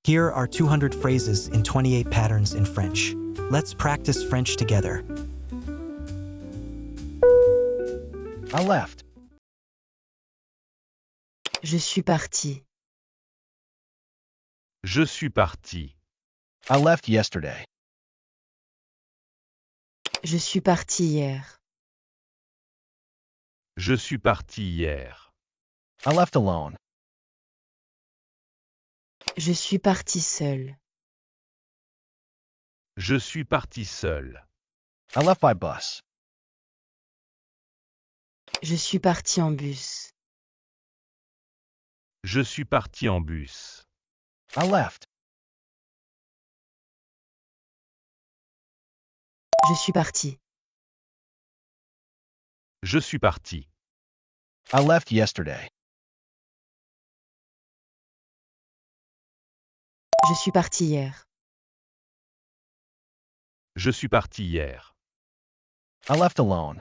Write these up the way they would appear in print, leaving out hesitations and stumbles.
Here are 200 phrases in 28 patterns in French. Let's practice French together. I left. Je suis parti. Je suis parti. I left yesterday. Je suis parti hier. Je suis parti hier. I left alone. Je suis parti seul. Je suis parti seul. I left by bus. Je suis parti en bus. Je suis parti en bus. I left. Je suis parti. Je suis parti. I left yesterday. Je suis parti hier. Je suis parti hier. I left alone.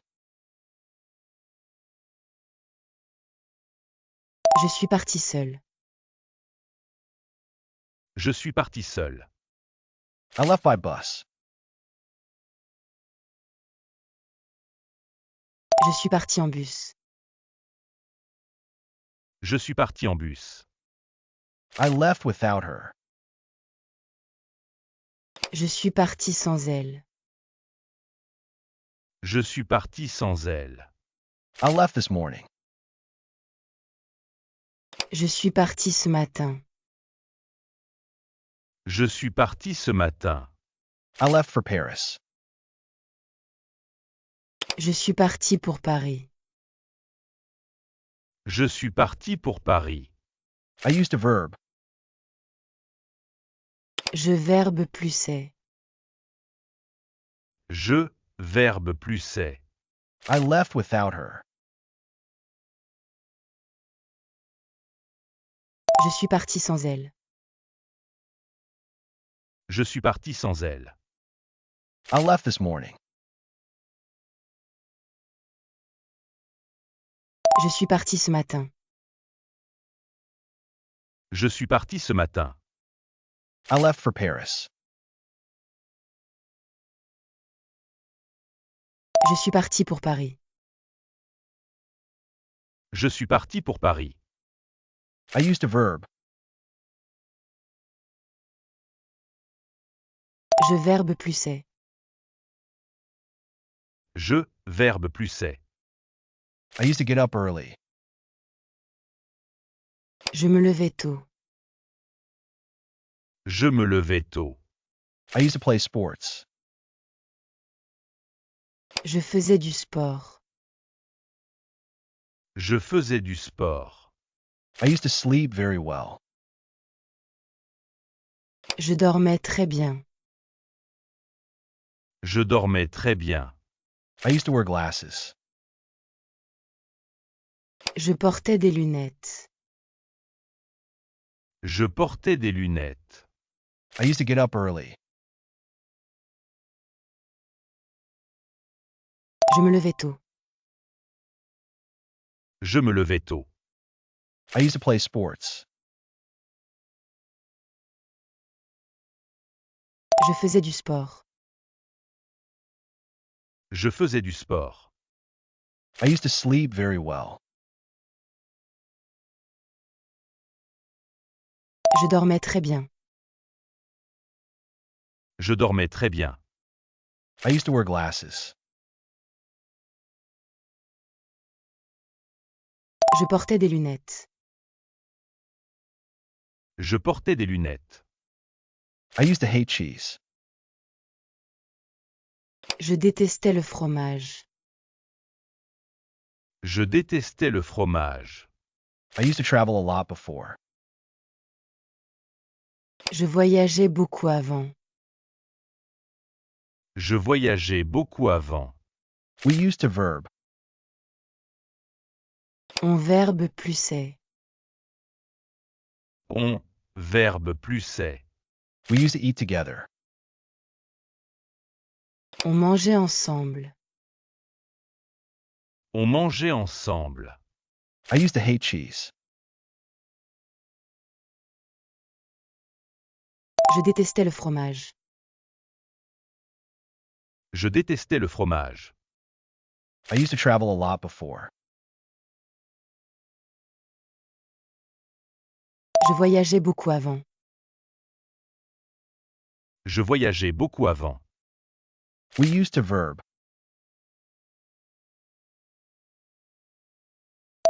Je suis parti seul. Je suis parti seul. I left by bus. Je suis parti en bus. Je suis parti en bus. I left without her. Je suis parti sans elle. Je suis parti sans elle. I left this morning. Je suis parti ce matin. Je suis parti ce matin. I left for Paris. Je suis parti pour Paris. Je suis parti pour Paris. I used a verb. Je verbe plus c'est. Je, verbe plus c'est. I left without her. Je suis parti sans elle. Je suis parti sans elle. I left this morning. Je suis parti ce matin. Je suis parti ce matin. I left for Paris. Je suis parti pour Paris. Je suis parti pour Paris. I used a verb. Je verbe plus c'est. Je, verbe plus c'est. I used to get up early. Je me levais tôt. Je me levais tôt. I used to play sports. Je faisais du sport. Je faisais du sport. I used to sleep very well. Je dormais très bien. Je dormais très bien. I used to wear glasses. Je portais des lunettes. Je portais des lunettes. I used to get up early. Je me levais tôt. Je me levais tôt. I used to play sports. Je faisais du sport. Je faisais du sport. I used to sleep very well. Je dormais très bien. Je dormais très bien. I used to wear glasses. Je portais des lunettes. Je portais des lunettes. I used to hate cheese. Je détestais le fromage. Je détestais le fromage. I used to travel a lot before. Je voyageais beaucoup avant. Je voyageais beaucoup avant. We used to verb. On verbe plus c'est. On, verbe plus c'est. We used to eat together. On mangeait ensemble. On mangeait ensemble. I used to hate cheese. Je détestais le fromage. Je détestais le fromage. I used to travel a lot before. Je voyageais beaucoup avant. Je voyageais beaucoup avant. We used to verb.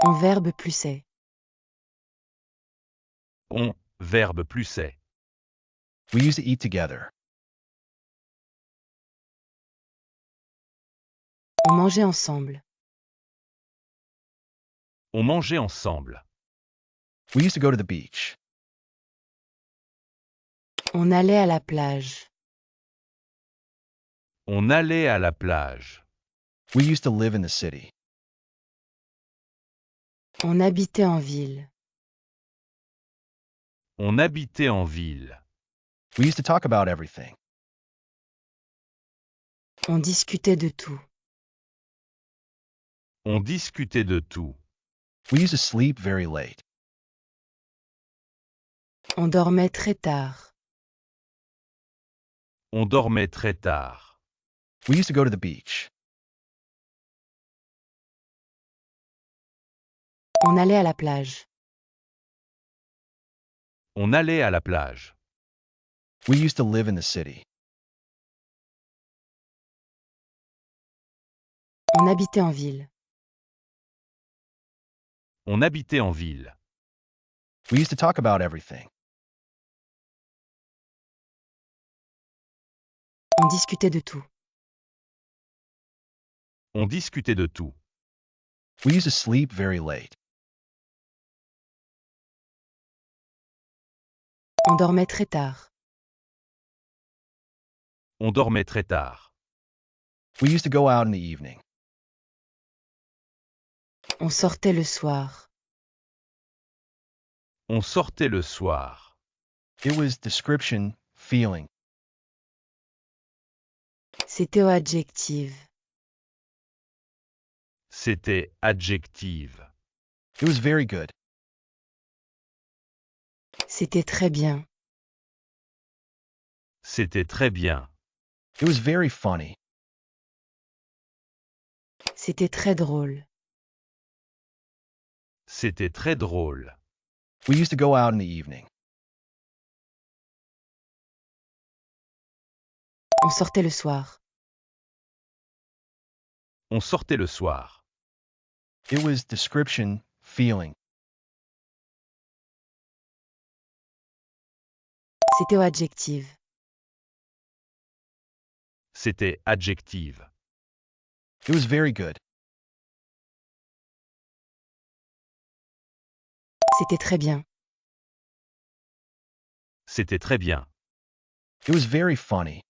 On verbe plus est. On, verbe plus est. We used to eat together. On mangeait ensemble. On mangeait ensemble. We used to go to the beach. On allait à la plage. On allait à la plage. We used to live in the city. On habitait en ville. On habitait en ville. We used to talk about everything. On discutait de tout. On discutait de tout. We used to sleep very late. On dormait très tard. On dormait très tard. We used to go to the beach. On allait à la plage. On allait à la plage. We used to live in the city. On habitait en ville. On habitait en ville. We used to talk about everything. On discutait de tout. On discutait de tout. We used to sleep very late. On dormait très tard. On dormait très tard. We used to go out in the evening. On sortait le soir. On sortait le soir. It was description, feeling. C'était au adjectif. C'était adjective. It was very good. C'était très bien. C'était très bien. It was very funny. C'était très drôle. C'était très drôle. We used to go out in the evening. On sortait le soir. On sortait le soir. It was description, feeling. C'était au adjectif. C'était adjective. It was very good. C'était très bien. C'était très bien. It was very funny.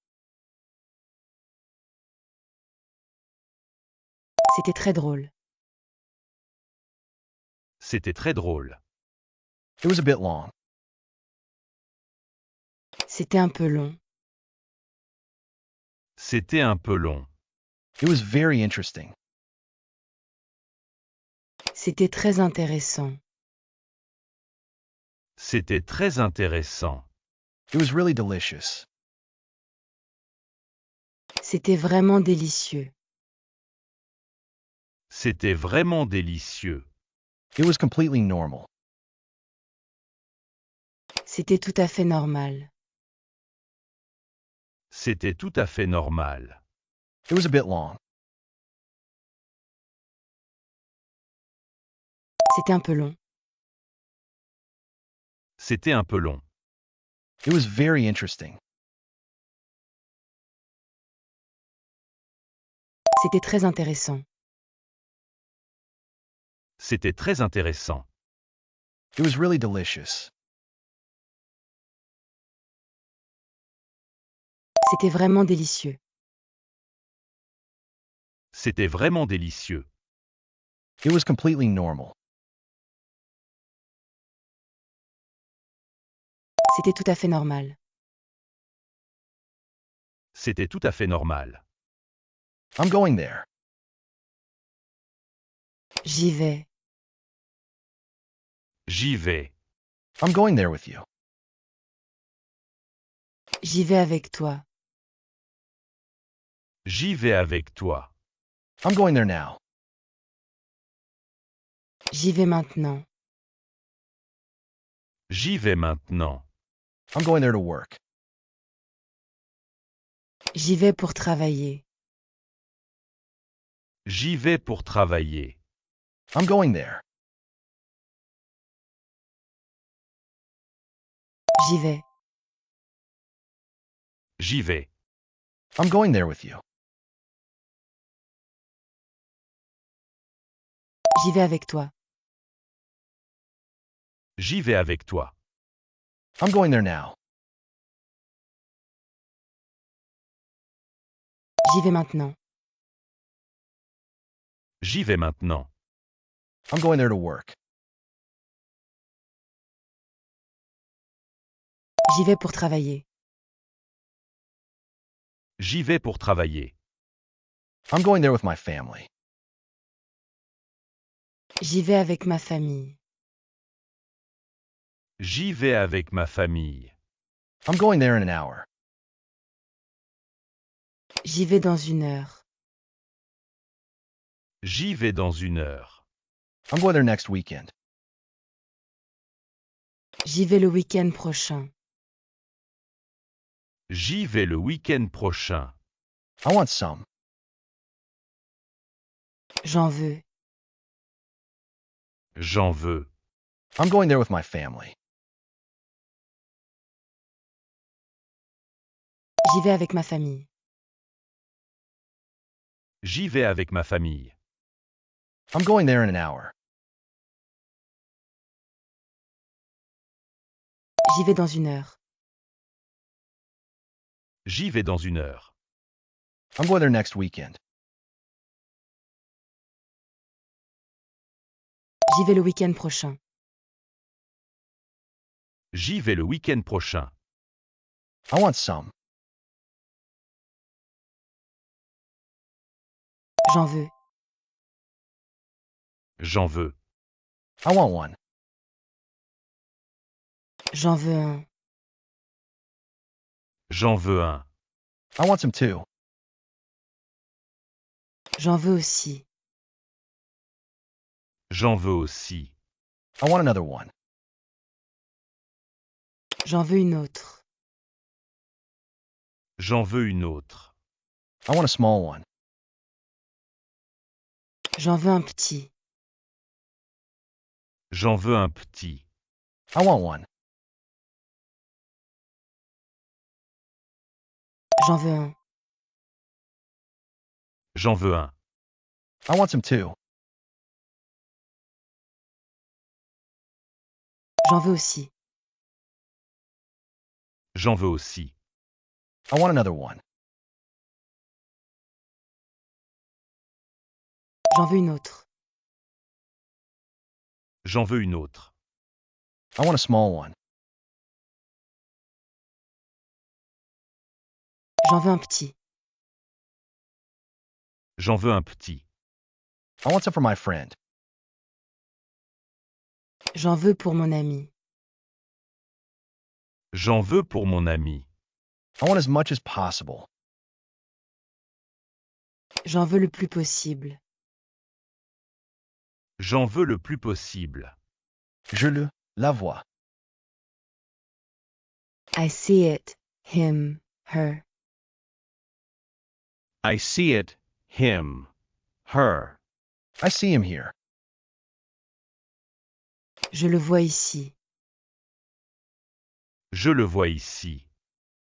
C'était très drôle. C'était très drôle. It was a bit long. C'était un peu long. C'était un peu long. It was very interesting. C'était très intéressant. C'était très intéressant. It was really delicious. C'était vraiment délicieux. C'était vraiment délicieux. It was completely normal. C'était tout à fait normal. C'était tout à fait normal. It was a bit long. C'était un peu long. C'était un peu long. It was very interesting. C'était très intéressant. C'était très intéressant. It was really delicious. C'était vraiment délicieux. C'était vraiment délicieux. It was completely normal. C'était tout à fait normal. C'était tout à fait normal. I'm going there. J'y vais. J'y vais. I'm going there with you. J'y vais avec toi. J'y vais avec toi. I'm going there now. J'y vais maintenant. J'y vais maintenant. I'm going there to work. J'y vais pour travailler. J'y vais pour travailler. I'm going there. J'y vais. J'y vais. I'm going there with you. J'y vais avec toi. J'y vais avec toi. I'm going there now. J'y vais maintenant. J'y vais maintenant. I'm going there to work. J'y vais pour travailler. J'y vais pour travailler. I'm going there with my family. J'y vais avec ma famille. J'y vais avec ma famille. I'm going there in an hour. J'y vais dans 1 heure. J'y vais dans 1 heure. I'm going there next weekend. J'y vais le week-end prochain. J'y vais le week-end prochain. I want some. J'en veux. J'en veux. I'm going there with my family. J'y vais avec ma famille. J'y vais avec ma famille. I'm going there in an hour. J'y vais dans 1 heure. J'y vais dans 1 heure. I'm going there next weekend. J'y vais le week-end prochain. J'y vais le week-end prochain. I want some. J'en veux. J'en veux. I want one. J'en veux un. J'en veux un. I want some too. J'en veux aussi. J'en veux aussi. I want another one. J'en veux une autre. J'en veux une autre. I want a small one. J'en veux un petit. J'en veux un petit. I want one. J'en veux un. J'en veux un. I want some too. J'en veux aussi. J'en veux aussi. I want another one. J'en veux une autre. J'en veux une autre. I want a small one. J'en veux un petit. J'en veux un petit. I want some for my friend. J'en veux pour mon ami. J'en veux pour mon ami. I want as much as possible. J'en veux le plus possible. J'en veux le plus possible. La vois. I see it. Him. Her. I see it. Him. Her. I see him here. Je le vois ici. Je le vois ici.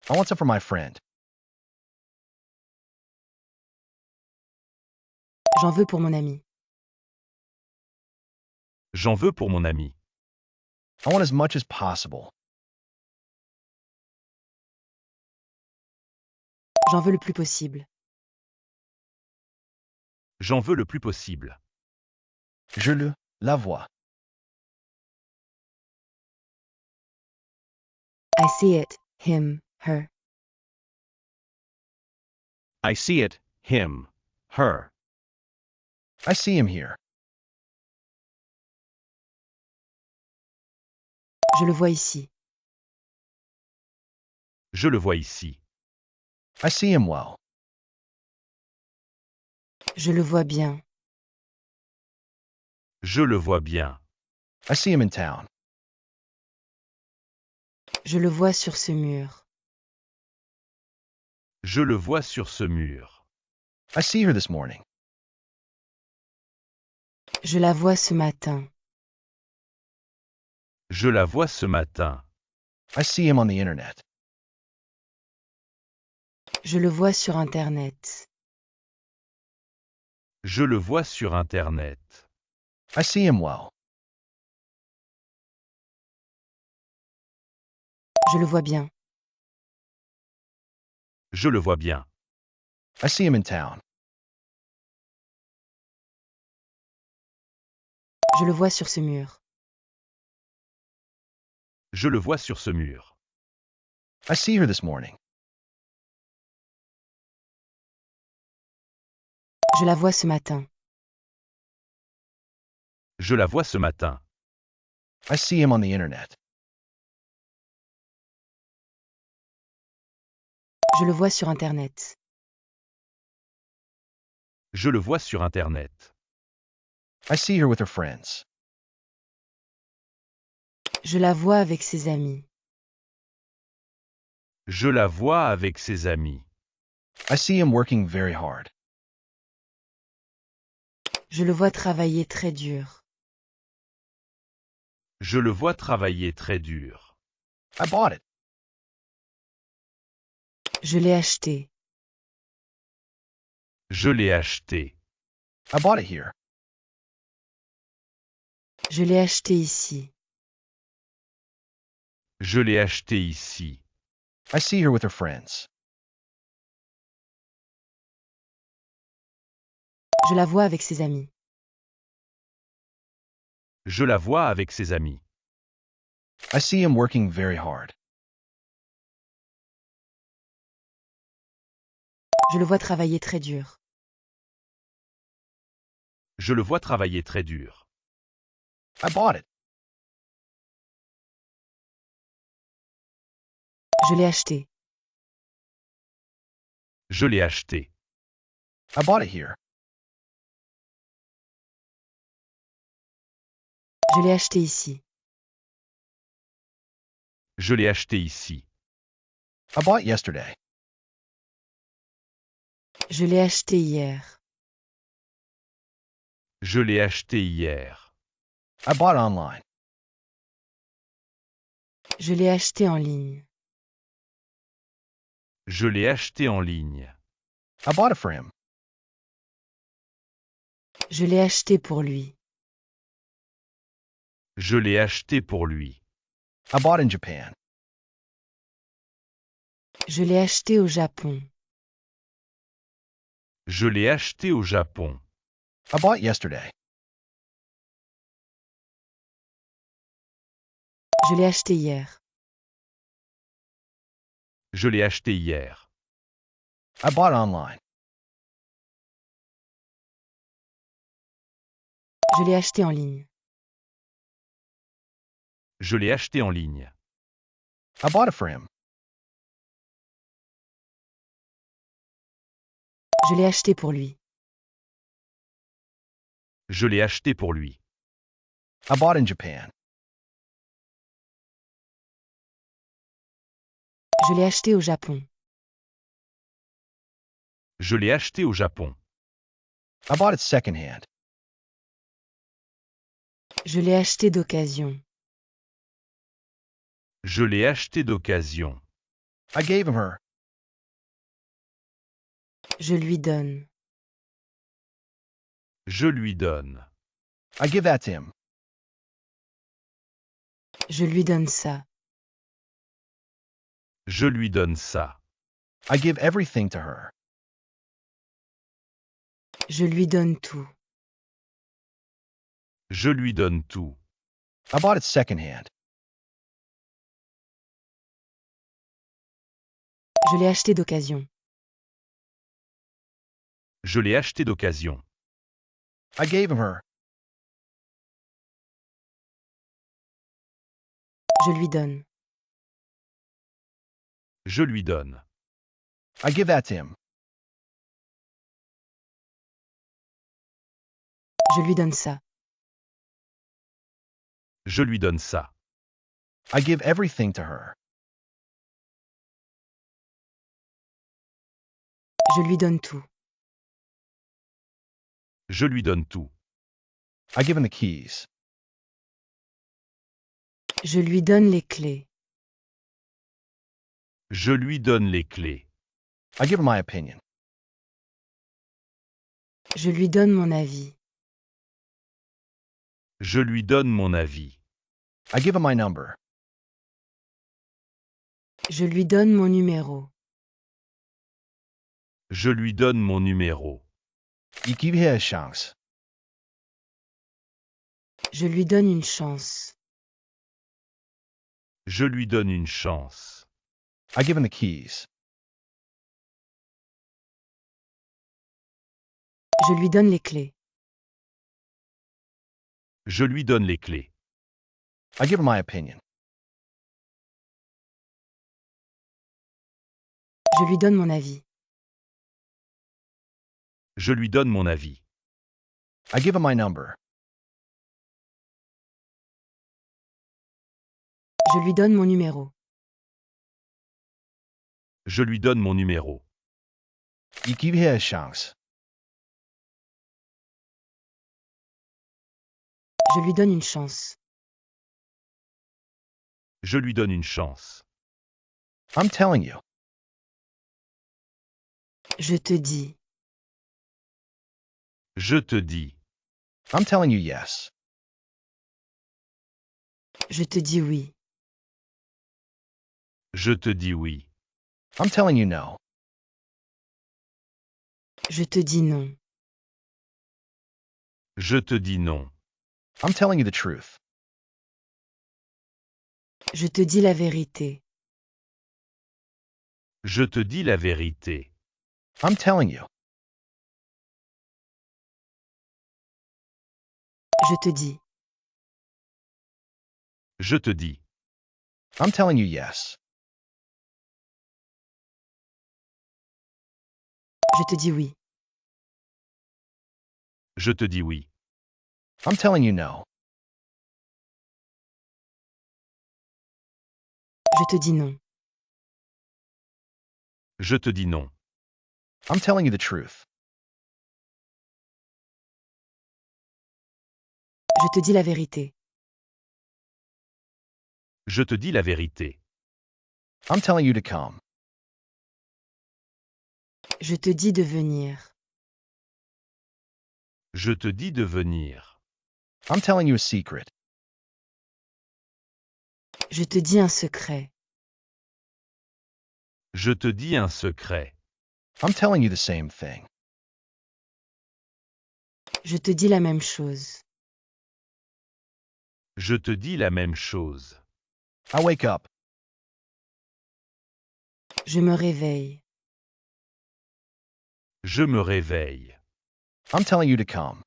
I want some for my friend. J'en veux pour mon ami. J'en veux pour mon ami. I want as much as possible. J'en veux le plus possible. J'en veux le plus possible. La vois. I see it. Him. Her. I see it. Him. Her. I see him here. Je le vois ici. Je le vois ici. I see him well. Je le vois bien. Je le vois bien. I see him in town. Je le vois sur ce mur. Je le vois sur ce mur. I see her this morning. Je la vois ce matin. Je la vois ce matin. I see him on the internet. Je le vois sur Internet. Je le vois sur Internet. I see him well. Je le vois bien. Je le vois bien. I see him in town. Je le vois sur ce mur. Je le vois sur ce mur. I see her this morning. Je la vois ce matin. Je la vois ce matin. I see him on the internet. Je le vois sur Internet. Je le vois sur Internet. I see her with her friends. Je la vois avec ses amis. Je la vois avec ses amis. I see him working very hard. Je le vois travailler très dur. Je le vois travailler très dur. I bought it. Je l'ai acheté. Je l'ai acheté. I bought it here. Je l'ai acheté ici. Je l'ai acheté ici. I see her with her friends. Je la vois avec ses amis. Je la vois avec ses amis. I see him working very hard. Je le vois travailler très dur. Je le vois travailler très dur. I bought it. Je l'ai acheté. Je l'ai acheté. I bought it here. Je l'ai acheté ici. Je l'ai acheté ici. I bought it yesterday. Je l'ai acheté hier. Je l'ai acheté hier. I bought it online. Je l'ai acheté en ligne. Je l'ai acheté en ligne. I bought it for him. Je l'ai acheté pour lui. Je l'ai acheté pour lui. I bought it in Japan. Je l'ai acheté au Japon. Je l'ai acheté au Japon. I bought it yesterday. Je l'ai acheté hier. Je l'ai acheté hier. I bought it online. Je l'ai acheté en ligne. Je l'ai acheté en ligne. I bought it for him. Je l'ai acheté pour lui. Je l'ai acheté pour lui. I bought it in Japan. Je l'ai acheté au Japon. Je l'ai acheté au Japon. I bought it secondhand. Je l'ai acheté d'occasion. Je l'ai acheté d'occasion. I gave him her. Je lui donne. Je lui donne. I give that to him. Je lui donne ça. Je lui donne ça. I give everything to her. Je lui donne tout. Je lui donne tout. I bought it secondhand. Je l'ai acheté d'occasion. Je l'ai acheté d'occasion. I gave him her. Je lui donne. Je lui donne. I give that to him. Je lui donne ça. Je lui donne ça. I give everything to her. Je lui donne tout. Je lui donne tout. I give him the keys. Je lui donne les clés. Je lui donne les clés. I give her my opinion. Je lui donne mon avis. Je lui donne mon avis. I give him my number. Je lui donne mon numéro. Je lui donne mon numéro. I give her a chance. Je lui donne une chance. Je lui donne une chance. I give him the keys. Je lui donne les clés. Je lui donne les clés. I give her my opinion. Je lui donne mon avis. Je lui donne mon avis. I give him my number. Je lui donne mon numéro. Je lui donne mon numéro. I give her a chance. Je lui donne une chance. Je lui donne une chance. I'm telling you. Je te dis. Je te dis. I'm telling you yes. Je te dis oui. Je te dis oui. I'm telling you no. Je te dis non. Je te dis non. I'm telling you the truth. Je te dis la vérité. Je te dis la vérité. I'm telling you. Je te dis. Je te dis. I'm telling you yes. Je te dis oui. Je te dis oui. I'm telling you no. Je te dis non. Je te dis non. I'm telling you the truth. Je te dis la vérité. Je te dis la vérité. I'm telling you to come. Je te dis de venir. Je te dis de venir. I'm telling you a secret. Je te dis un secret. Je te dis un secret. I'm telling you the same thing. Je te dis la même chose. Je te dis la même chose. I wake up. Je me réveille. Je me réveille. I'm telling you to come.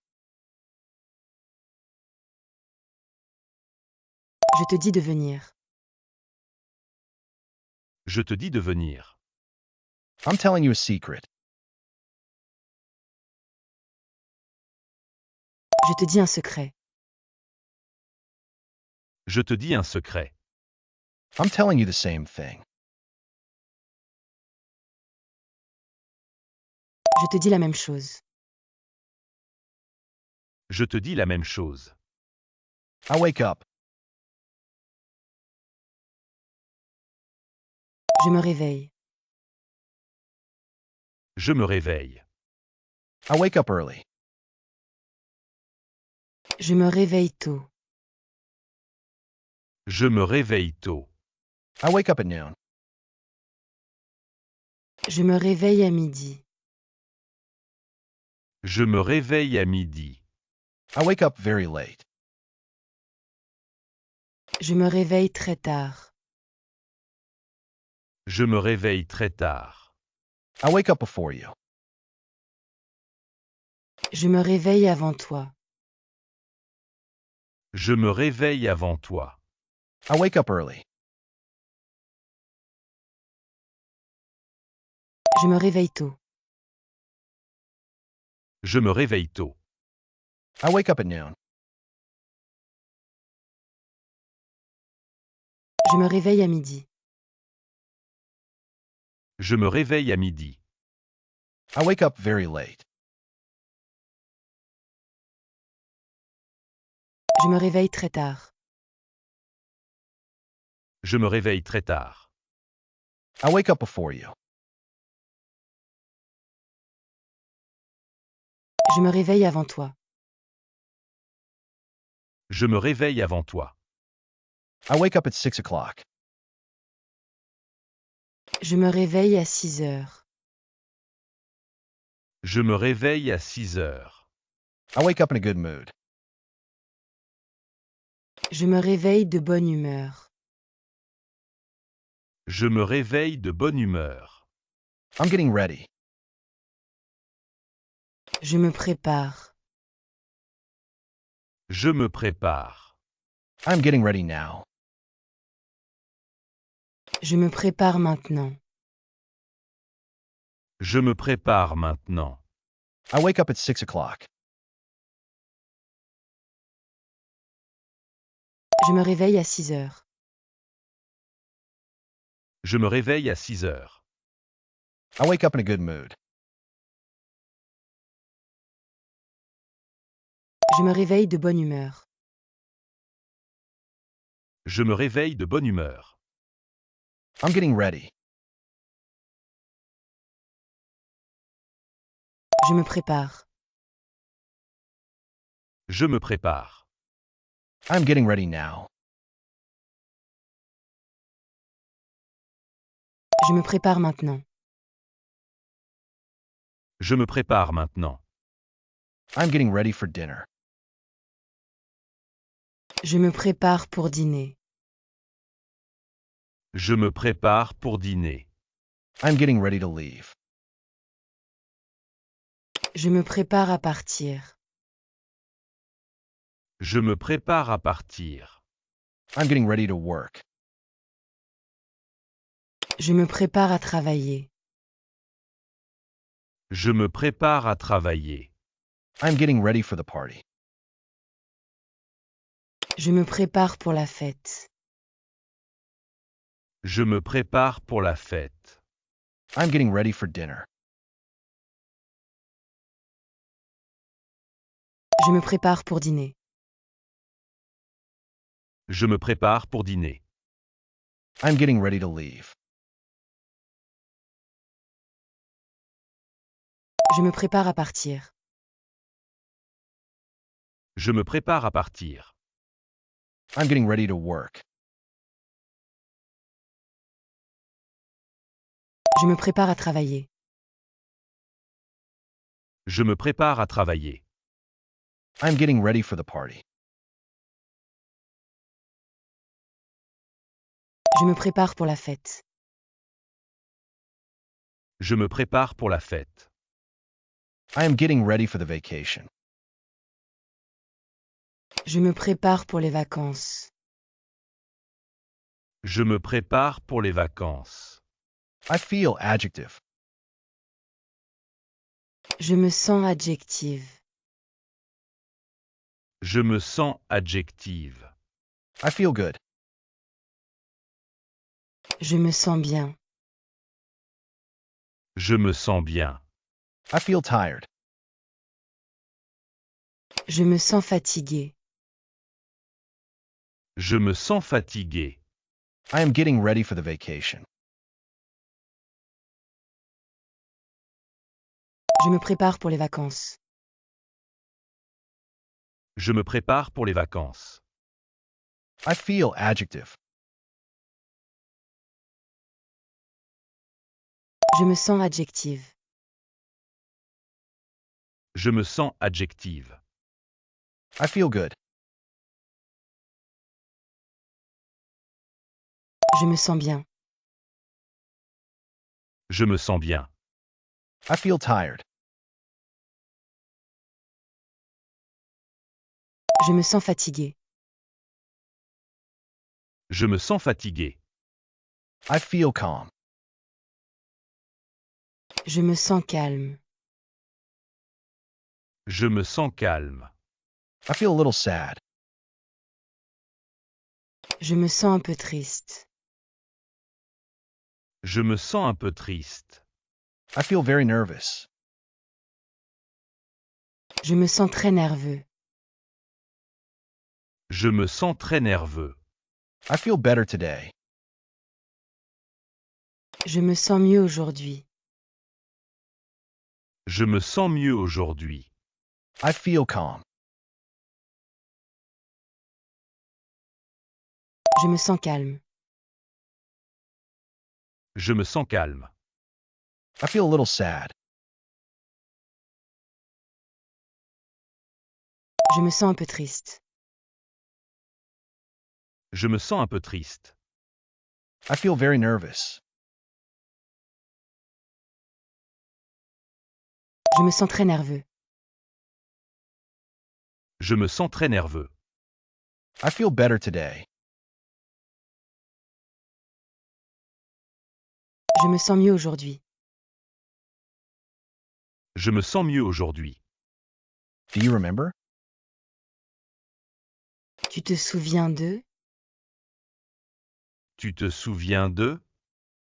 Je te dis de venir. Je te dis de venir. I'm telling you a secret. Je te dis un secret. Je te dis un secret. I'm telling you the same thing. Je te dis la même chose. Je te dis la même chose. I wake up. Je me réveille. Je me réveille. I wake up early. Je me réveille tôt. Je me réveille tôt. I wake up at noon. Je me réveille à midi. Je me réveille à midi. I wake up very late. Je me réveille très tard. Je me réveille très tard. I wake up before you. Je me réveille avant toi. Je me réveille avant toi. I wake up early. Je me réveille tôt. Je me réveille tôt. I wake up at noon. Je me réveille à midi. Je me réveille à midi. I wake up very late. Je me réveille très tard. Je me réveille très tard. I wake up before you. Je me réveille avant toi. Je me réveille avant toi. I wake up at 6 o'clock. Je me réveille à 6 heures. Je me réveille à 6 heures. I wake up in a good mood. Je me réveille de bonne humeur. Je me réveille de bonne humeur. I'm getting ready. Je me prépare. Je me prépare. I'm getting ready now. Je me prépare maintenant. Je me prépare maintenant. I wake up at 6 o'clock. Je me réveille à 6 heures. Je me réveille à 6 heures. I wake up in a good mood. Je me réveille de bonne humeur. Je me réveille de bonne humeur. I'm getting ready. Je me prépare. Je me prépare. I'm getting ready now. Je me prépare maintenant. Je me prépare maintenant. I'm getting ready for dinner. Je me prépare pour dîner. Je me prépare pour dîner. I'm getting ready to leave. Je me prépare à partir. Je me prépare à partir. I'm getting ready to work. Je me prépare à travailler. Je me prépare à travailler. I'm getting ready for the party. Je me prépare pour la fête. Je me prépare pour la fête. I'm getting ready for dinner. Je me prépare pour dîner. Je me prépare pour dîner. I'm getting ready to leave. Je me prépare à partir. Je me prépare à partir. I'm getting ready to work. Je me prépare à travailler. Je me prépare à travailler. I'm getting ready for the party. Je me prépare pour la fête. Je me prépare pour la fête. I am getting ready for the vacation. Je me prépare pour les vacances. Je me prépare pour les vacances. I feel adjective. Je me sens adjective. Je me sens adjective. I feel good. Je me sens bien. Je me sens bien. I feel tired. Je me sens fatigué. Je me sens fatigué. I am getting ready for the vacation. Je me prépare pour les vacances. Je me prépare pour les vacances. I feel adjective. Je me sens adjective. Je me sens adjective. I feel good. Je me sens bien. Je me sens bien. I feel tired. Je me sens fatigué. Je me sens fatigué. I feel calm. Je me sens calme. Je me sens calme. I feel a little sad. Je me sens un peu triste. Je me sens un peu triste. I feel very nervous. Je me sens très nerveux. Je me sens très nerveux. I feel better today. Je me sens mieux aujourd'hui. Je me sens mieux aujourd'hui. I feel calm. Je me sens calme. Je me sens calme. I feel a little sad. Je me sens un peu triste. Je me sens un peu triste. I feel very nervous. Je me sens très nerveux. Je me sens très nerveux. I feel better today. Je me sens mieux aujourd'hui. Je me sens mieux aujourd'hui. Do you remember? Tu te souviens de? Tu te souviens de?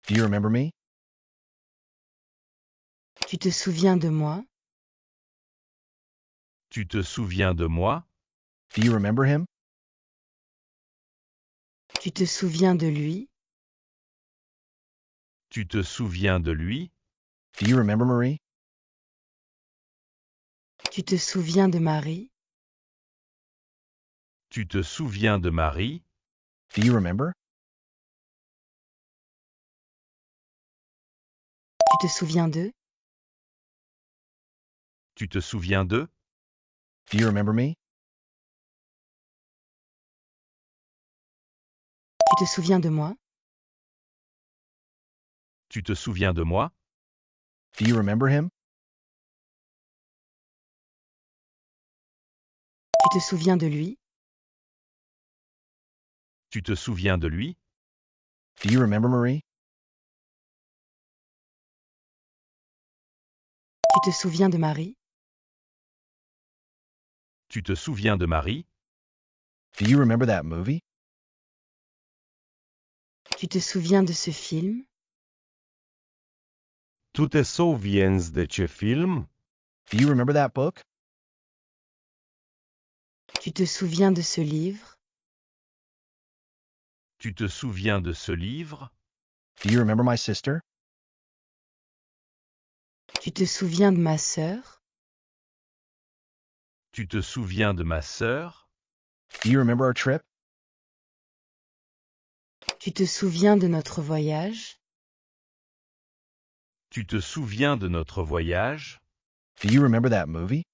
Do you remember me? Tu te souviens de moi? Tu te souviens de moi? Do you remember him? Tu te souviens de lui? Tu te souviens de lui? Do you remember Marie? Tu te souviens de Marie? Tu te souviens de Marie? Do you remember? Tu te souviens de? Tu te souviens de? Do you remember me? Tu te souviens de moi? Tu te souviens de moi? Do you remember him? Tu te souviens de lui? Tu te souviens de lui? Do you remember Marie? Tu te souviens de Marie? Tu te souviens de Marie? Do you remember that movie? Tu te souviens de ce film? Tu te souviens de ce film? Do you remember that book? Tu te souviens de ce livre? Tu te souviens de ce livre? Do you remember my sister? Tu te souviens de ma sœur? Tu te souviens de ma sœur? Do you remember our trip? Tu te souviens de notre voyage? Tu te souviens de notre voyage? Do you remember that movie?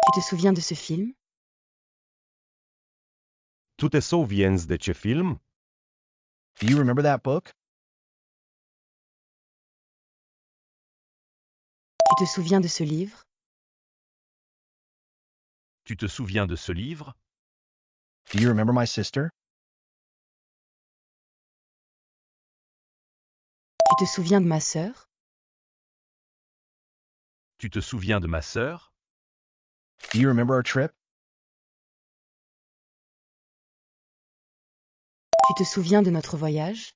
Tu te souviens de ce film? Tu te souviens de ce film? Do you remember that book? Tu te souviens de ce livre? Tu te souviens de ce livre? Do you remember my sister? Tu te souviens de ma sœur? Tu te souviens de ma sœur? Do you remember our trip? Tu te souviens de notre voyage?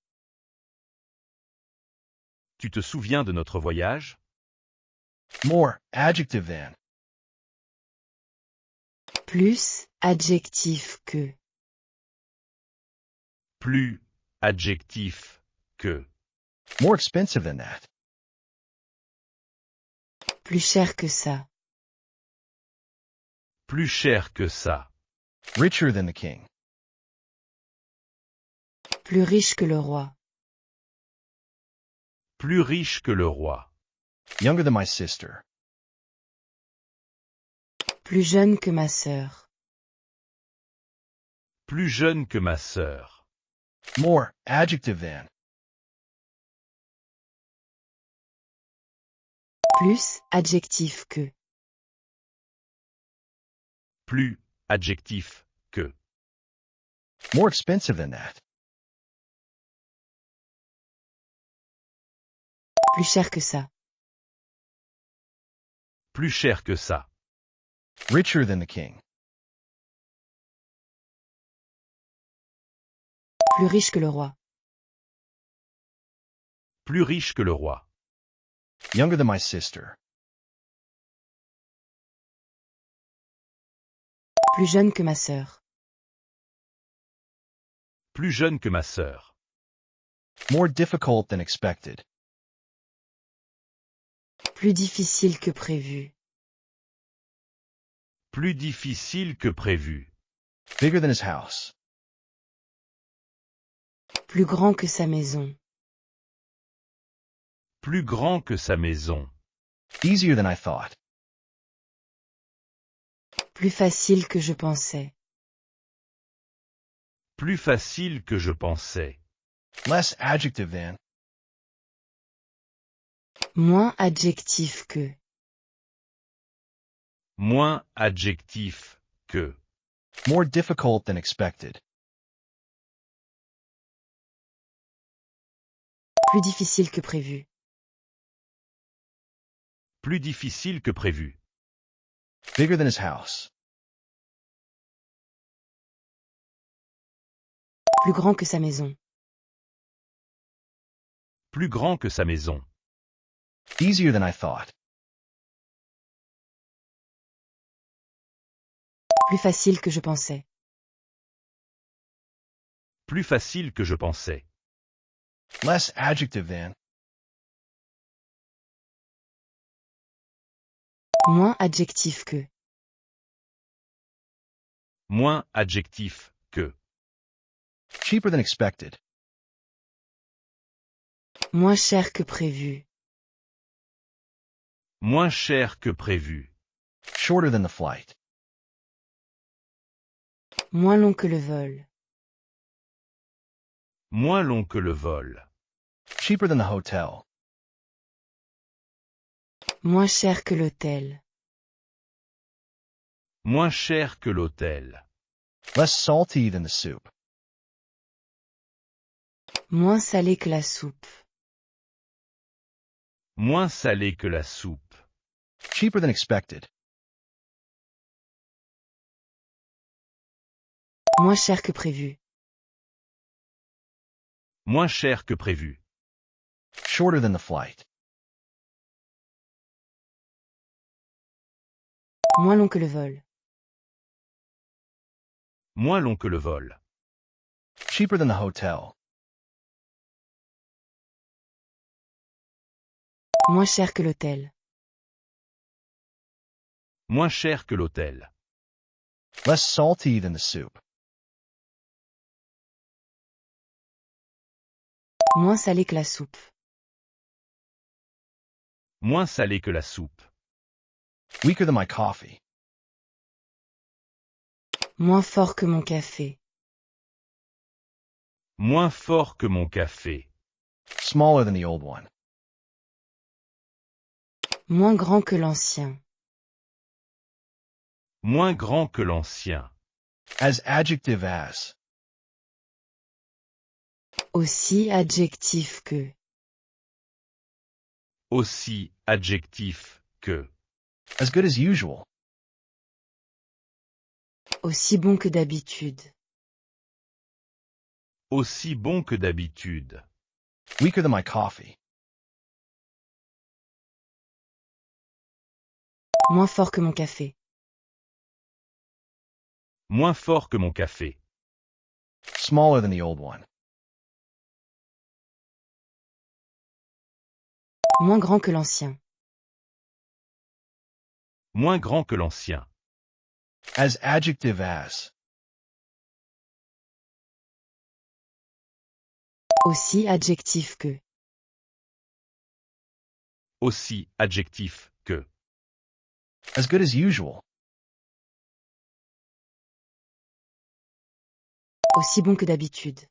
Tu te souviens de notre voyage? More, adjective than. Plus adjectif que. Plus adjectif que. More expensive than that. Plus cher que ça. Plus cher que ça. Richer than the king. Plus riche que le roi. Plus riche que le roi. Younger than my sister. Plus jeune que ma sœur. Plus jeune que ma sœur. More, adjective than. Plus adjectif que. Plus adjectif que. More expensive than that. Plus cher que ça. Plus cher que ça. Richer than the king. Plus riche que le roi. Plus riche que le roi. Younger than my sister. Plus jeune que ma sœur. Plus jeune que ma sœur. More difficult than expected. Plus difficile que prévu. Plus difficile que prévu. Bigger than his house. Plus grand que sa maison. Plus grand que sa maison. Easier than I thought. Plus facile que je pensais. Plus facile que je pensais. Less adjective than. Moins adjectif que. Moins adjectif que. More difficult than expected. Plus difficile que prévu. Plus difficile que prévu. Bigger than his house. Plus grand que sa maison. Plus grand que sa maison. Easier than I thought. Plus facile que je pensais. Plus facile que je pensais. Less adjective than. Moins adjectif que. Moins adjectif que. Cheaper than expected. Moins cher que prévu. Moins cher que prévu. Shorter than the flight. Moins long que le vol. Moins long que le vol. Cheaper than the hotel. Moins cher que l'hôtel. Moins cher que l'hôtel. Less salty than the soup. Moins salé que la soupe. Moins salé que la soupe. Cheaper than expected. Moins cher que prévu. Moins cher que prévu. Shorter than the flight. Moins long que le vol. Moins long que le vol. Cheaper than the hotel. Moins cher que l'hôtel. Moins cher que l'hôtel. Less salty than the soup. Moins salé que la soupe. Moins salé que la soupe. Weaker than my coffee. Moins fort que mon café. Moins fort que mon café. Smaller than the old one. Moins grand que l'ancien. Moins grand que l'ancien. As adjective as. Aussi adjectif que. Aussi adjectif que. As good as usual. Aussi bon que d'habitude. Aussi bon que d'habitude. Weaker than my coffee. Moins fort que mon café. Moins fort que mon café. Smaller than the old one. Moins grand que l'ancien. Moins grand que l'ancien. As adjective as. Aussi adjectif que. Aussi adjectif que. As good as usual. Aussi bon que d'habitude.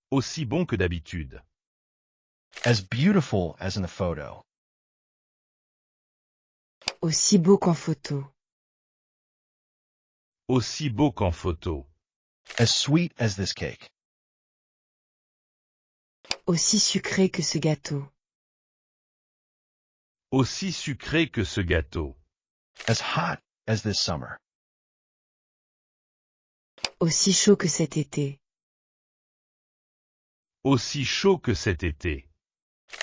Aussi bon que d'habitude. As beautiful as in the photo. Aussi beau qu'en photo. Aussi beau qu'en photo. As sweet as this cake. Aussi sucré que ce gâteau. Aussi sucré que ce gâteau. As hot as this summer. Aussi chaud que cet été. Aussi chaud que cet été.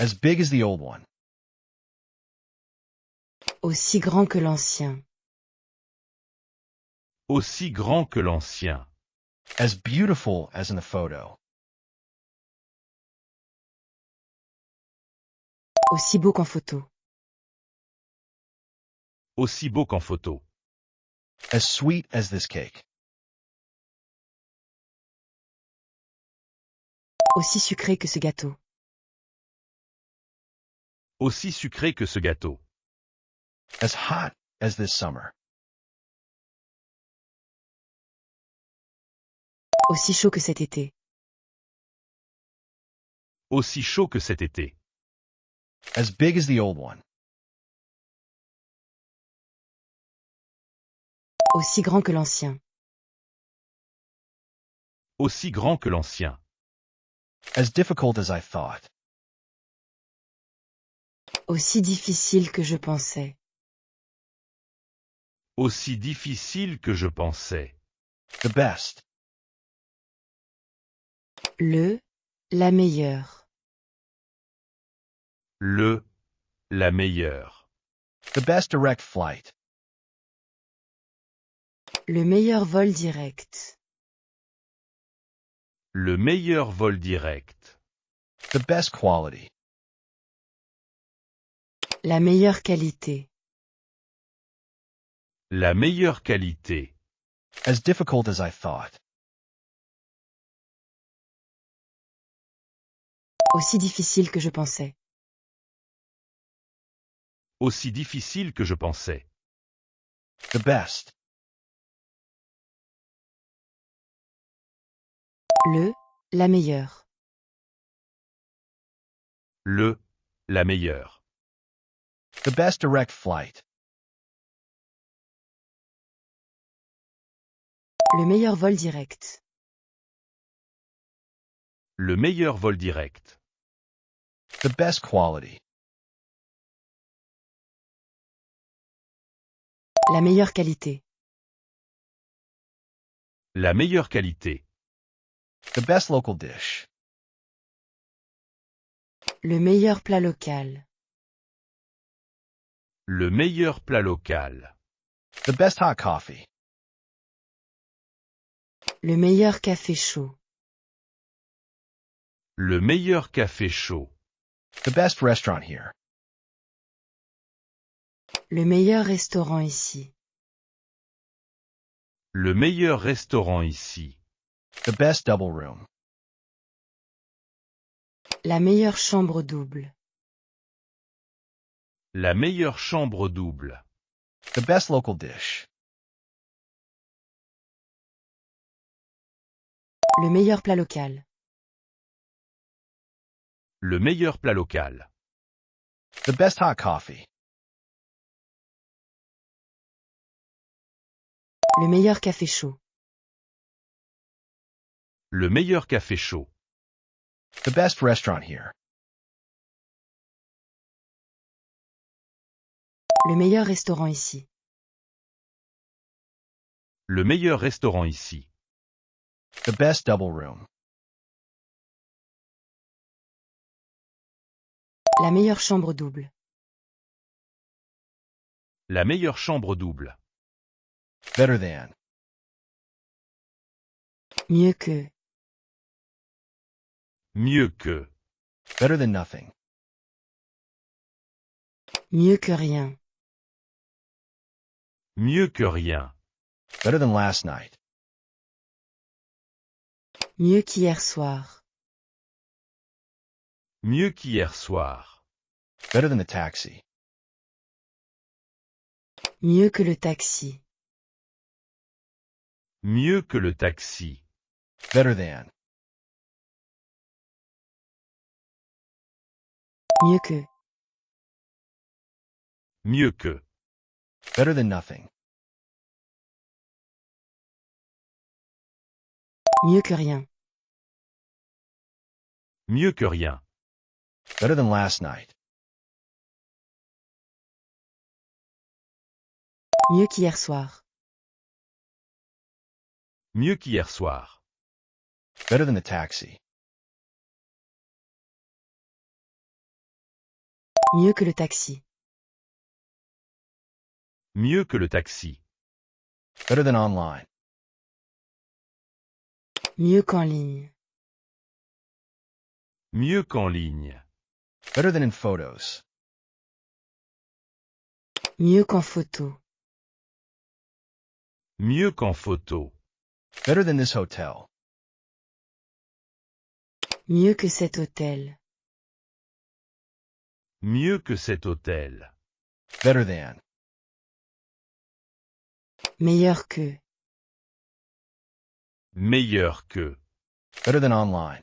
As big as the old one. Aussi grand que l'ancien. Aussi grand que l'ancien. As beautiful as in the photo. Aussi beau qu'en photo. Aussi beau qu'en photo. As sweet as this cake. Aussi sucré que ce gâteau. Aussi sucré que ce gâteau. As hot as this summer. Aussi chaud que cet été. Aussi chaud que cet été. As big as the old one. Aussi grand que l'ancien. Aussi grand que l'ancien. As difficult as I thought. Aussi difficile que je pensais. Aussi difficile que je pensais. The best. La meilleure. La meilleure. The best direct flight. Le meilleur vol direct. Le meilleur vol direct. The best quality. La meilleure qualité. La meilleure qualité. As difficult as I thought. Aussi difficile que je pensais. Aussi difficile que je pensais. The best. La meilleure. La meilleure. The best direct flight. Le meilleur vol direct. Le meilleur vol direct. The best quality. La meilleure qualité. La meilleure qualité. The best local dish. Le meilleur plat local. Le meilleur plat local. The best hot coffee. Le meilleur café chaud. Le meilleur café chaud. The best restaurant here. Le meilleur restaurant ici. Le meilleur restaurant ici. The best double room. La meilleure chambre double. La meilleure chambre double. The best local dish. Le meilleur plat local. Le meilleur plat local. The best hot coffee. Le meilleur café chaud. Le meilleur café chaud. The best restaurant here. Le meilleur restaurant ici. Le meilleur restaurant ici. The best double room. La meilleure chambre double. La meilleure chambre double. Better than. Mieux que. Mieux que. Better than nothing. Mieux que rien. Mieux que rien. Better than last night. Mieux qu'hier soir. Mieux qu'hier soir. Better than the taxi. Mieux que le taxi. Mieux que le taxi. Better than. Mieux que. Mieux que. Better than nothing. Mieux que rien. Mieux que rien. Better than last night. Mieux qu'hier soir. Mieux qu'hier soir. Better than the taxi. Mieux que le taxi. Mieux que le taxi. Better than online. Mieux qu'en ligne. Mieux qu'en ligne. Better than in photos. Mieux qu'en photo. Mieux qu'en photo. Better than this hotel. Mieux que cet hôtel. Mieux que cet hôtel. Better than. Meilleur que. Meilleur que. Better than online.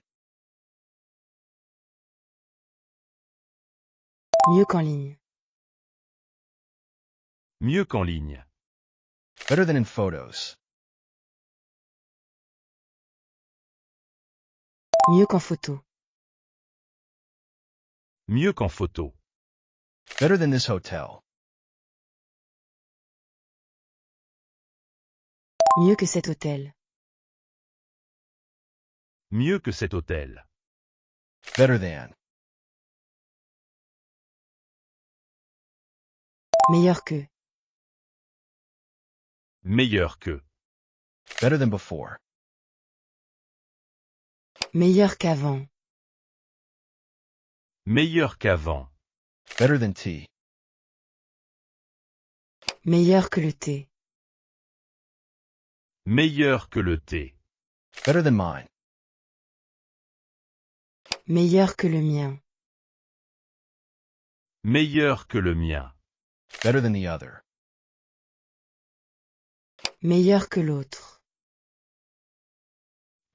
Mieux qu'en ligne. Mieux qu'en ligne. Better than in photos. Mieux qu'en photo. Mieux qu'en photo. Better than this hotel. Mieux que cet hôtel. Mieux que cet hôtel. Better than. Meilleur que. Meilleur que. Better than before. Meilleur qu'avant. Meilleur qu'avant. Better than tea. Meilleur que le thé. Meilleur que le thé. Better than mine. Meilleur que le mien. Meilleur que le mien. Better than the other. Meilleur que l'autre.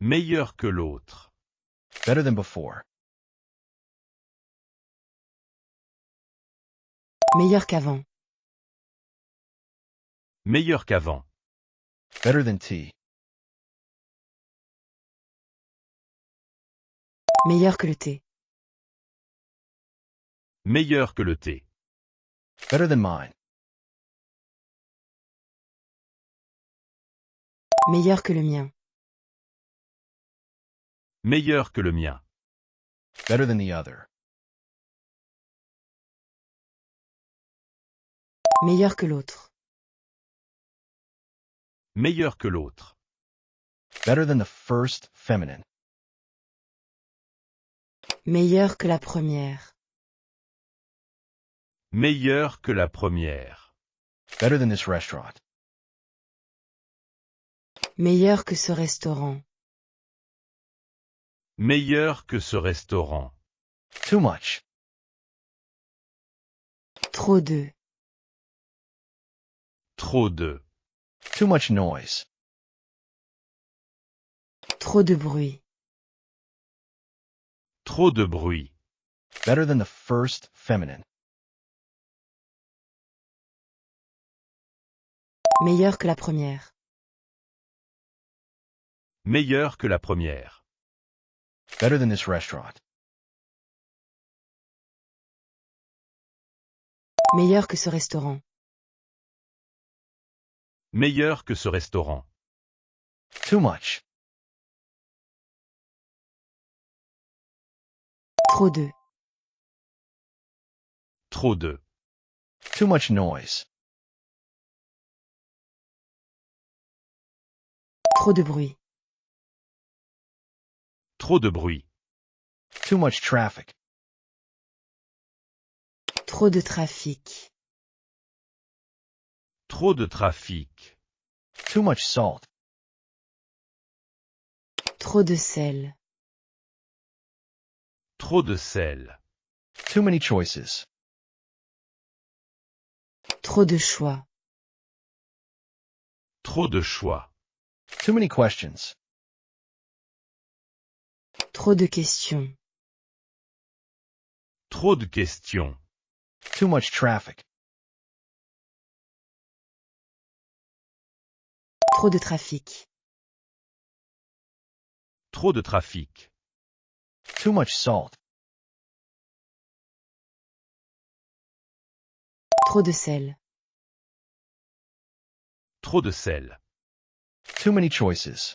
Meilleur que l'autre. Better than before. Meilleur qu'avant. Meilleur qu'avant. Better than tea. Meilleur que le thé. Meilleur que le thé. Better than mine. Meilleur que le mien. Meilleur que le mien. Better than the other. Meilleur que l'autre. Meilleur que l'autre. Better than the first feminine. Meilleur que la première. Meilleur que la première. Better than this restaurant. Meilleur que ce restaurant. Meilleur que ce restaurant. Too much. Trop de. Trop de. Too much noise. Trop de bruit. Trop de bruit. Better than the first feminine. Meilleur que la première. Meilleur que la première. Better than this restaurant. Meilleur que ce restaurant. Meilleur que ce restaurant. Too much. Trop de. Trop de. Too much noise. Trop de bruit. Trop de bruit. Too much traffic. Trop de trafic. Trop de trafic. Too much salt. Trop de sel. Trop de sel. Too many choices. Trop de choix. Trop de choix. Too many questions. Trop de questions. Trop de questions. Too much traffic. Trop de trafic. Trop de trafic. Too much salt. Trop de sel. Trop de sel. Too many choices.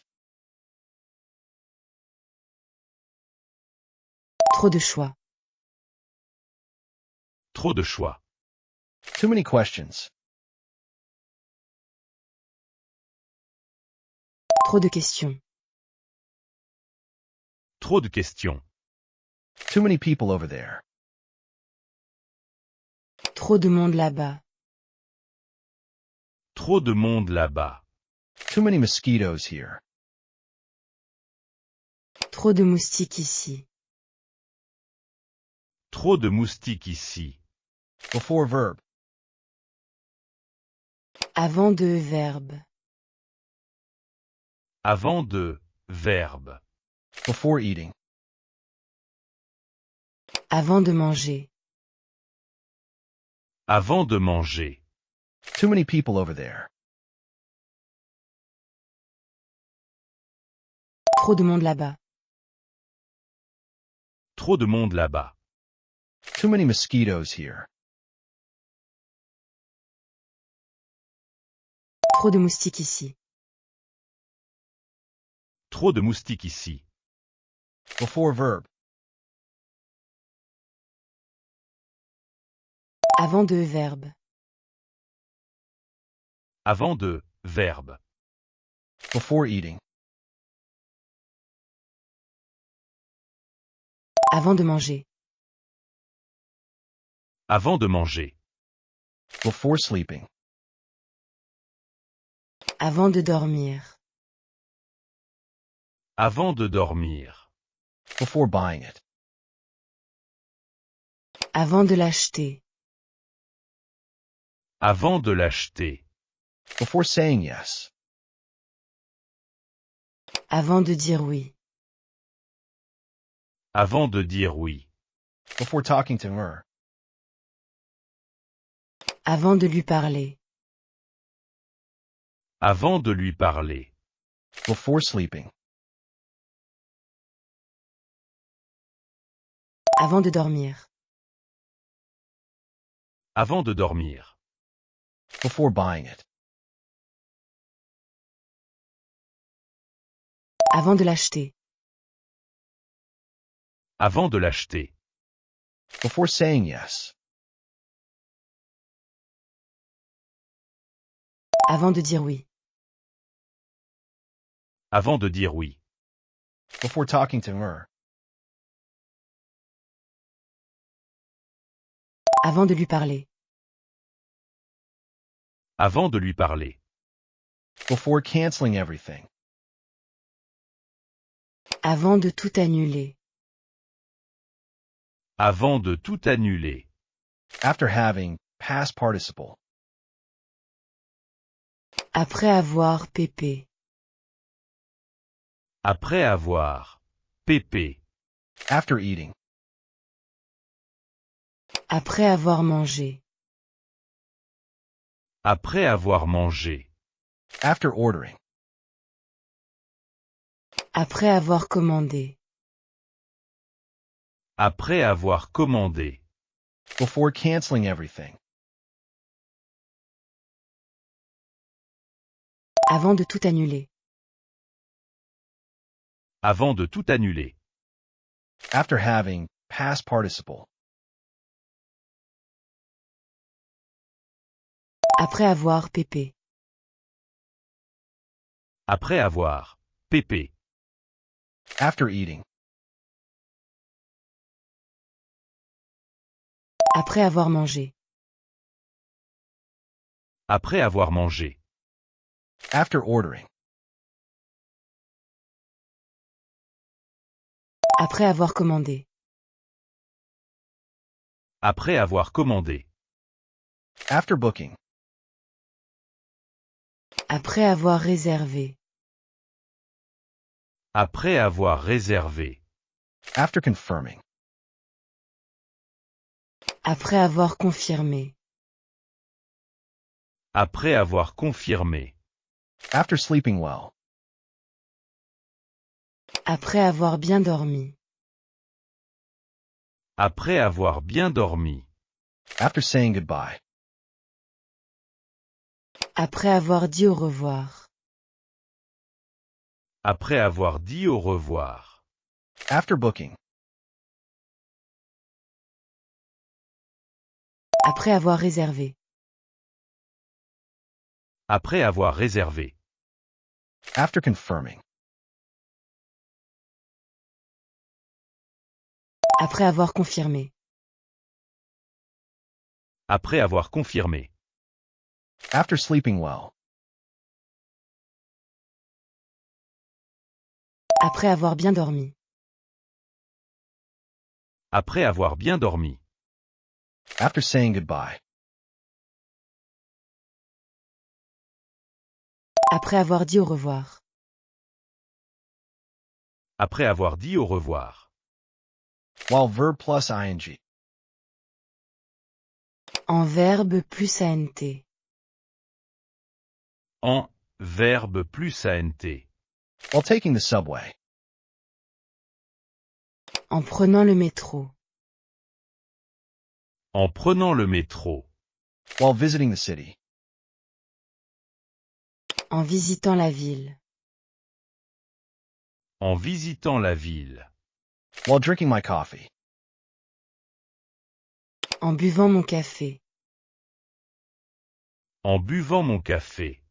Trop de choix. Trop de choix. Too many questions. Trop de questions. Trop de questions. Too many people over there. Trop de monde là-bas. Trop de monde là-bas. Too many mosquitoes here. Trop de moustiques ici. Trop de moustiques ici. Before verb. Avant de verbe. Avant de verbe. Before eating. Avant de manger. Avant de manger. Too many people over there. Trop de monde là-bas. Trop de monde là-bas. Too many mosquitoes here. Trop de moustiques ici. Trop de moustiques ici. Before verb. Avant de verbe. Avant de verbe. Before eating. Avant de manger. Avant de manger. Before sleeping. Avant de dormir. Avant de dormir. Before buying it. Avant de l'acheter. Avant de l'acheter. Before saying yes. Avant de dire oui. Avant de dire oui. Before talking to her. Avant de lui parler. Avant de lui parler. Before sleeping. Avant de dormir. Avant de dormir. Before buying it. Avant de l'acheter. Avant de l'acheter. Before saying yes. Avant de dire oui. Avant de dire oui. Before talking to her. Avant de lui parler. Avant de lui parler. Before canceling everything. Avant de tout annuler. Avant de tout annuler. After having past participle. Après avoir pépé. Après avoir pépé. After eating. Après avoir mangé. Après avoir mangé. After ordering. Après avoir commandé. Après avoir commandé. Before canceling everything. Avant de tout annuler. Avant de tout annuler. After having past participle. Après avoir pépé. Après avoir pépé. After eating. Après avoir mangé. Après avoir mangé. After ordering. Après avoir commandé. Après avoir commandé. After booking. Après avoir réservé. Après avoir réservé. After confirming. Après avoir confirmé. Après avoir confirmé. After sleeping well. Après avoir bien dormi. Après avoir bien dormi. After saying goodbye. Après avoir dit au revoir. Après avoir dit au revoir. After booking. Après avoir réservé. Après avoir réservé. After confirming. Après avoir confirmé. Après avoir confirmé. After sleeping well. Après avoir bien dormi. Après avoir bien dormi. After saying goodbye. Après avoir dit au revoir. Après avoir dit au revoir. While verb plus ing. En verbe plus ANT. En verbe plus ANT. While taking the subway. En prenant le métro. En prenant le métro. While visiting the city. En visitant la ville. En visitant la ville. While drinking my coffee. En buvant mon café. En buvant mon café.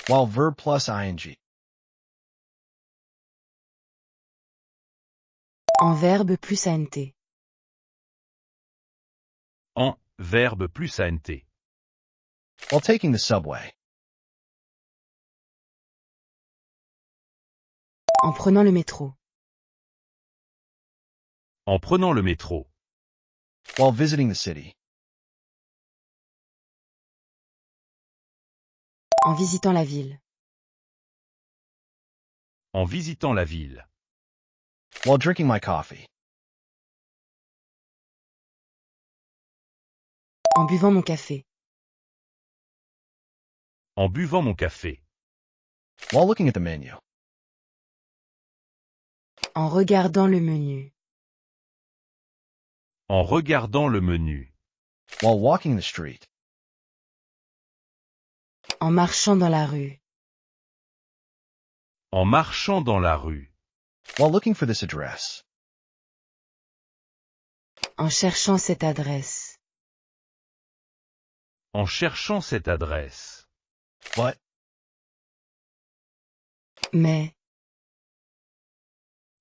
While verb plus ing. En verbe plus ANT. En verbe plus ANT. While taking the subway. En prenant le métro. En prenant le métro. While visiting the city. En visitant la ville. En visitant la ville. While drinking my coffee. En buvant mon café. En buvant mon café. While looking at the menu. En regardant le menu. En regardant le menu. While walking the street. En marchant dans la rue. En marchant dans la rue. While looking for this address. En cherchant cette adresse. En cherchant cette adresse. But. Mais.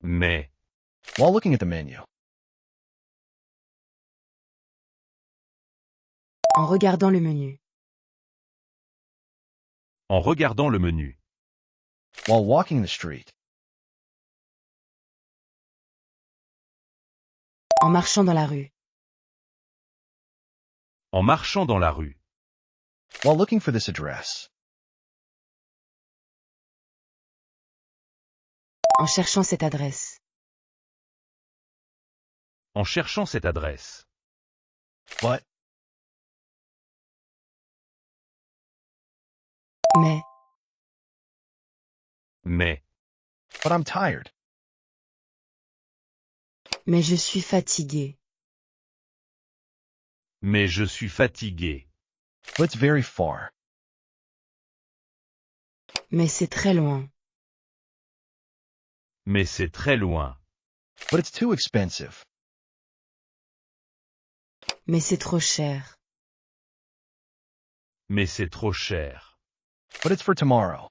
Mais. While looking at the menu. En regardant le menu. En regardant le menu. While walking the street. En marchant dans la rue. En marchant dans la rue. While looking for this address. En cherchant cette adresse. En cherchant cette adresse. But. Mais. Mais. But I'm tired. Mais je suis fatigué. Mais je suis fatigué. But it's very far. Mais c'est très loin. Mais c'est très loin. But it's too expensive. Mais c'est trop cher. Mais c'est trop cher. But it's for tomorrow.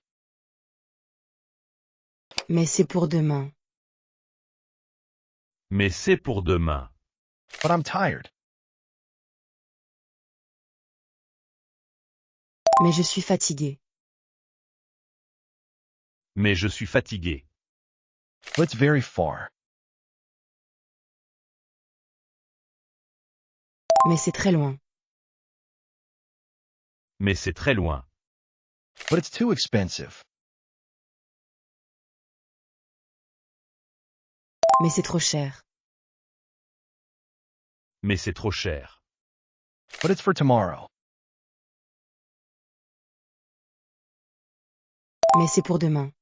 Mais c'est pour demain. Mais c'est pour demain. But I'm tired. Mais je suis fatigué. Mais je suis fatigué. But it's very far. Mais c'est très loin. Mais c'est très loin. But it's too expensive. Mais c'est trop cher. Mais c'est trop cher. But it's for tomorrow. Mais c'est pour demain.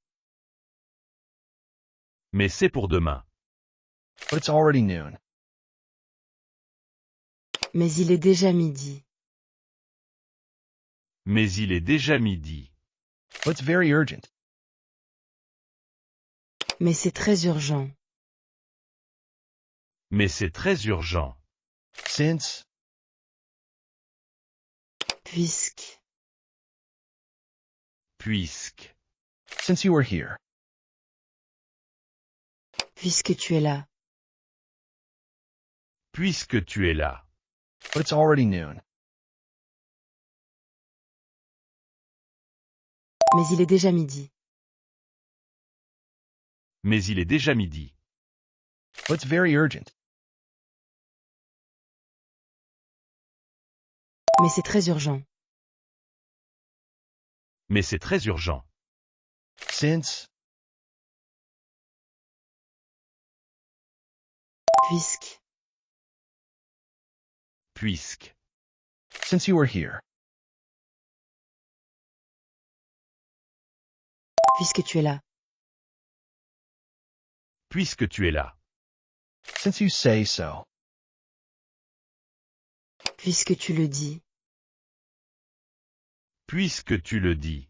Mais c'est pour demain. But it's already noon. Mais il est déjà midi. Mais il est déjà midi. But it's very urgent. Mais c'est très urgent. Mais c'est très urgent. Since. Puisque. Puisque. Since you are here. Puisque tu es là. Puisque tu es là. But it's already noon. Mais il est déjà midi. Mais il est déjà midi. But it's very urgent. Mais c'est très urgent. Mais c'est très urgent. Since. Puisque. Puisque. Since you are here. Puisque tu es là. Puisque tu es là. Since you say so. Puisque tu le dis. Puisque tu le dis.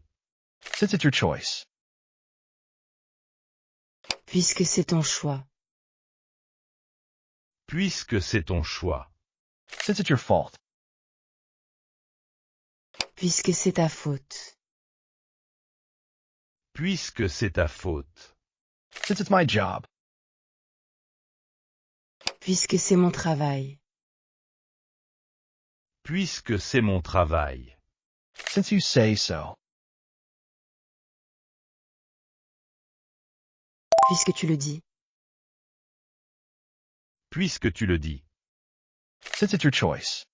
Since it's your choice. Puisque c'est ton choix. Puisque c'est ton choix. Since it's your fault. Puisque c'est ta faute. Puisque c'est ta faute. Since it's my job. Puisque c'est mon travail. Puisque c'est mon travail. Since you say so. Puisque tu le dis. Puisque tu le dis. Since it's your choice.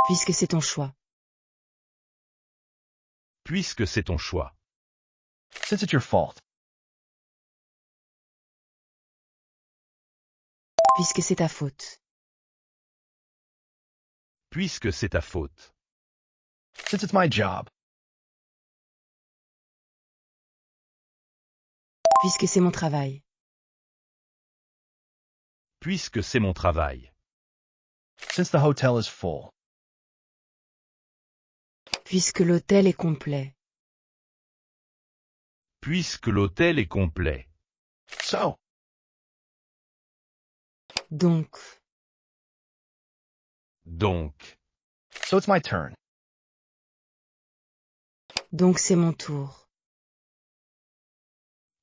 Puisque c'est ton choix. Puisque c'est ton choix. Since it's your fault. Puisque c'est ta faute. Puisque c'est ta faute. Since it's my job. Puisque c'est mon travail. Puisque c'est mon travail. Since the hotel is full. Puisque l'hôtel est complet. Puisque l'hôtel est complet. So. Donc. Donc. So it's my turn. Donc c'est mon tour.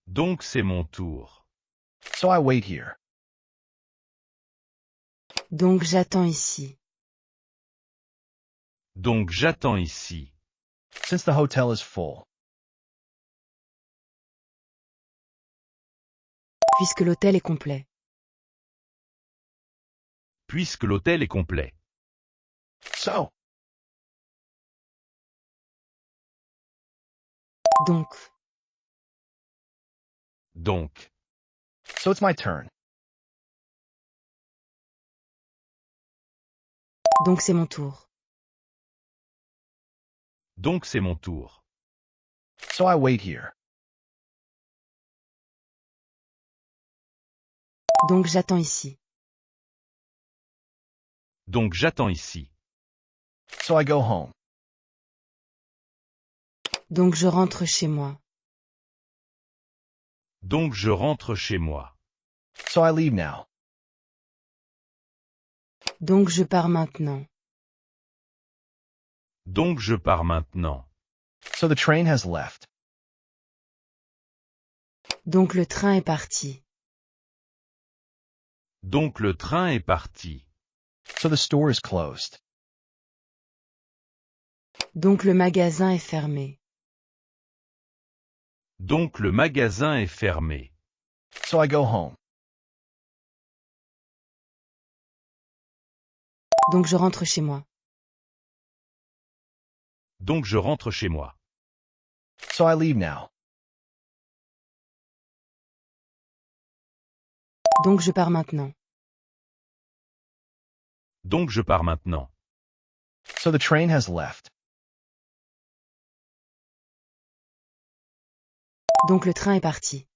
Donc c'est mon tour. So I wait here. Donc j'attends ici. Donc j'attends ici. Since the hotel is full. Puisque l'hôtel est complet. Puisque l'hôtel est complet. So. Donc. Donc. So it's my turn. Donc c'est mon tour. Donc c'est mon tour. So I wait here. Donc j'attends ici. Donc j'attends ici. So I go home. Donc je rentre chez moi. Donc je rentre chez moi. So I leave now. Donc je pars maintenant. Donc je pars maintenant. So the train has left. Donc le train est parti. Donc le train est parti. So the store is closed. Donc le magasin est fermé. Donc le magasin est fermé. So I go home. Donc je rentre chez moi. Donc je rentre chez moi. So I leave now. Donc je pars maintenant. Donc je pars maintenant. So the train has left. Donc le train est parti.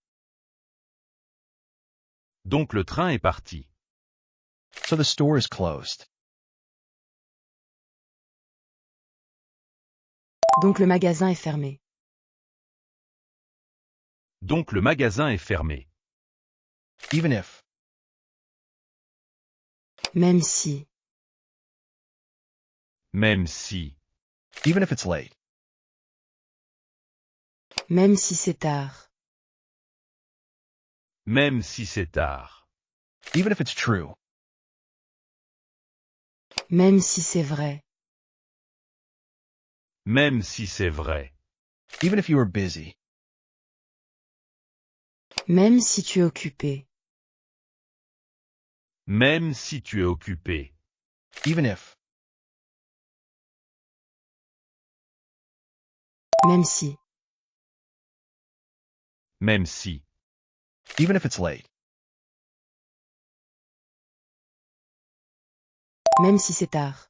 Donc le train est parti. So the store is closed. Donc le magasin est fermé. Donc le magasin est fermé. Even if. Même si. Même si. Even if it's late. Même si c'est tard. Même si c'est tard. Even if it's true. Même si c'est vrai. Même si c'est vrai. Even if you are busy. Même si tu es occupé. Même si tu es occupé. Even if. Même si. Même si. Even if it's late. Même si c'est tard.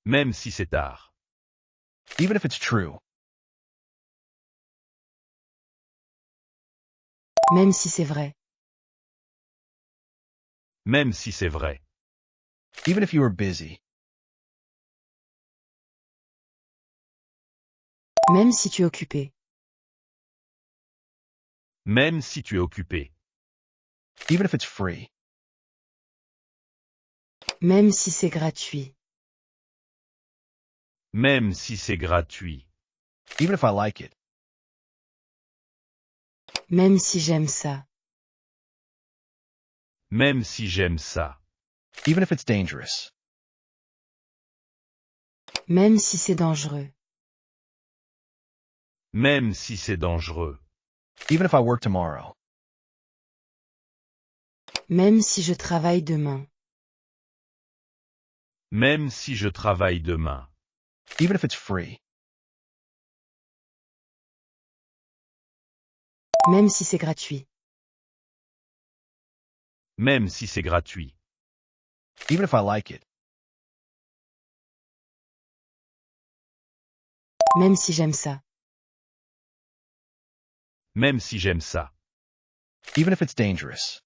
Même si c'est tard. Even if it's true. Même si c'est vrai. Même si c'est vrai. Even if you are busy. Même si tu es occupé. Même si tu es occupé. Even if it's free. Même si c'est gratuit. Même si c'est gratuit. Even if I like it. Même si j'aime ça. Même si j'aime ça. Even if it's dangerous. Même si c'est dangereux. Même si c'est dangereux. Even if I work tomorrow. Même si je travaille demain. Même si je travaille demain. Even if it's free. Même si c'est gratuit. Même si c'est gratuit. Even if I like it. Même si j'aime ça. Même si j'aime ça. Even if it's dangerous.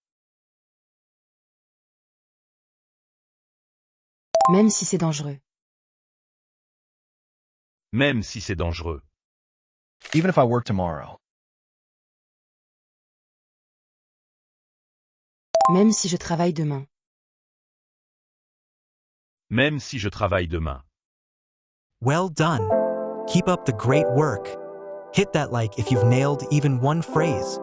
Même si c'est dangereux. Même si c'est dangereux. Even if I work tomorrow. Même si je travaille demain. Même si je travaille demain. Well done. Keep up the great work. Hit that like if you've nailed even one phrase.